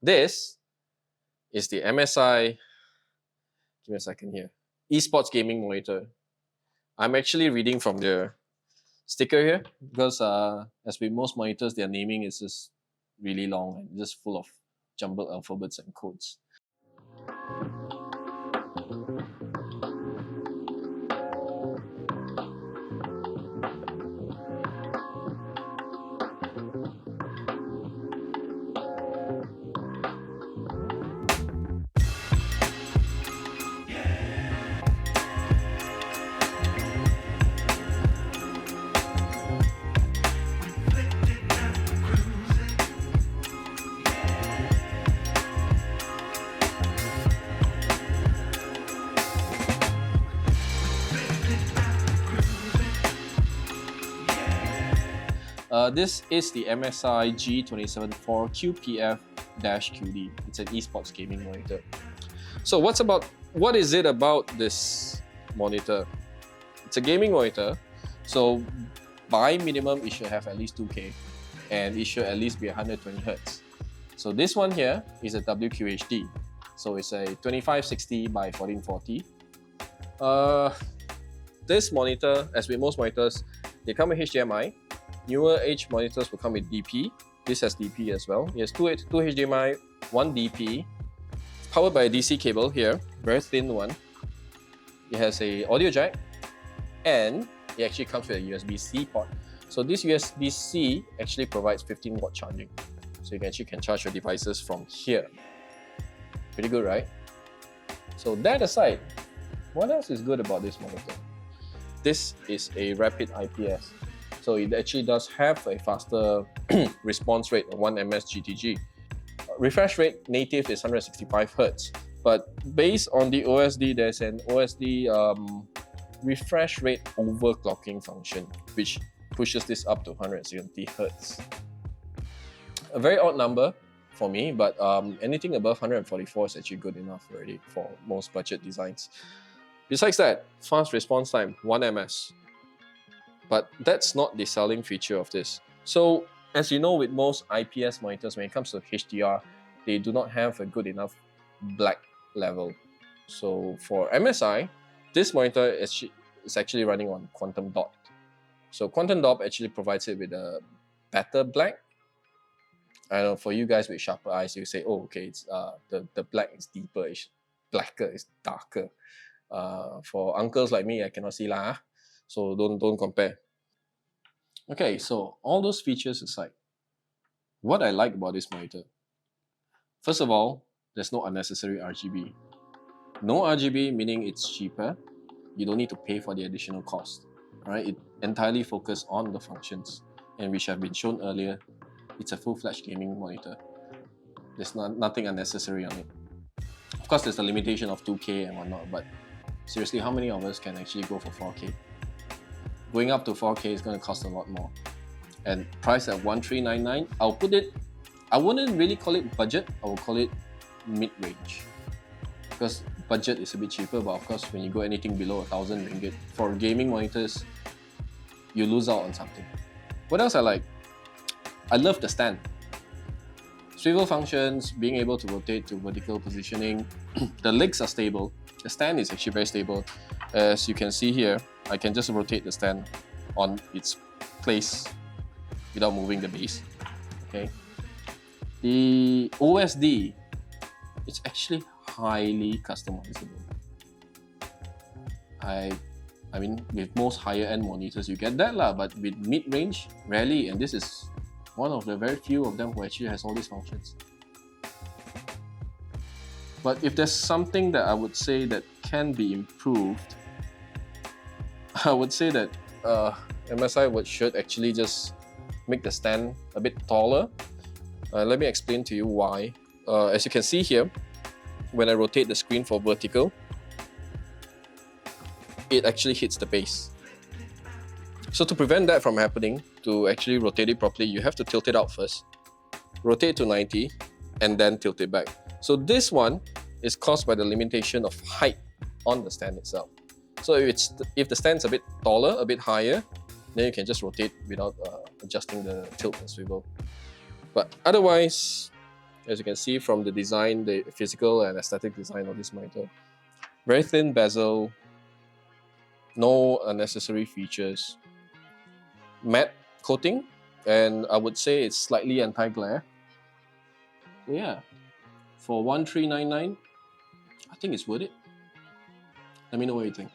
This is the MSI, give me a second here, esports gaming monitor. I'm actually reading from the sticker here because as with most monitors, their naming is just really long and just full of jumbled alphabets and codes. This is the MSI G274QPF-QD. It's an esports gaming monitor. So what is it about this monitor? It's a gaming monitor, so by minimum it should have at least 2K and it should at least be 120 Hz. So this one here is a WQHD. So it's a 2560 by 1440. This monitor, as with most monitors, they come with HDMI. Newer age monitors will come with DP. This has DP as well. It has two HDMI, one DP, powered by a DC cable here, very thin one. It has a audio jack, and it actually comes with a USB-C port. So this USB-C actually provides 15-watt charging. So you can charge your devices from here. Pretty good, right? So that aside, what else is good about this monitor? This is a rapid IPS. So it actually does have a faster response rate of 1 ms GTG. Refresh rate native is 165 Hz, but based on the OSD, there's an OSD refresh rate overclocking function, which pushes this up to 170 Hz. A very odd number for me, but anything above 144 is actually good enough already for most budget designs. Besides that, fast response time, 1 ms. But that's not the selling feature of this. So as you know, with most IPS monitors, when it comes to HDR, they do not have a good enough black level. So for MSI, this monitor is actually running on quantum dot. So quantum dot actually provides it with a better black. I know for you guys with sharper eyes, you say, oh, okay, it's the black is deeper, it's blacker, it's darker. For uncles like me, I cannot see lah. So don't compare. Okay, so all those features aside, what I like about this monitor, first of all, there's no unnecessary RGB. No RGB meaning it's cheaper. You don't need to pay for the additional cost. Right? It entirely focuses on the functions, and which have been shown earlier, it's a full-fledged gaming monitor. There's nothing unnecessary on it. Of course, there's a limitation of 2K and whatnot, but seriously, how many of us can actually go for 4K? Going up to 4K is going to cost a lot more. And priced at 1399, I wouldn't really call it budget, I would call it mid-range. Because budget is a bit cheaper, but of course when you go anything below 1,000 ringgit, for gaming monitors, you lose out on something. What else I like? I love the stand. Swivel functions, being able to rotate to vertical positioning. The legs are stable. The stand is actually very stable. As you can see here, I can just rotate the stand on its place without moving the base. Okay. The OSD, it's actually highly customizable. I mean, with most higher end monitors, you get that lah, but with mid-range, rarely, and this is one of the very few of them who actually has all these functions. But if there's something that I would say that can be improved, I would say that MSI should actually just make the stand a bit taller. Let me explain to you why. As you can see here, when I rotate the screen for vertical, it actually hits the base. So to prevent that from happening, to actually rotate it properly, you have to tilt it out first, rotate to 90, and then tilt it back. So this one is caused by the limitation of height on the stand itself. So if the stand's a bit taller, a bit higher, then you can just rotate without adjusting the tilt and swivel. But otherwise, as you can see from the design, the physical and aesthetic design of this monitor. Very thin bezel, no unnecessary features. Matte coating, and I would say it's slightly anti-glare. Yeah, for 1399, I think it's worth it. Let me know what you think.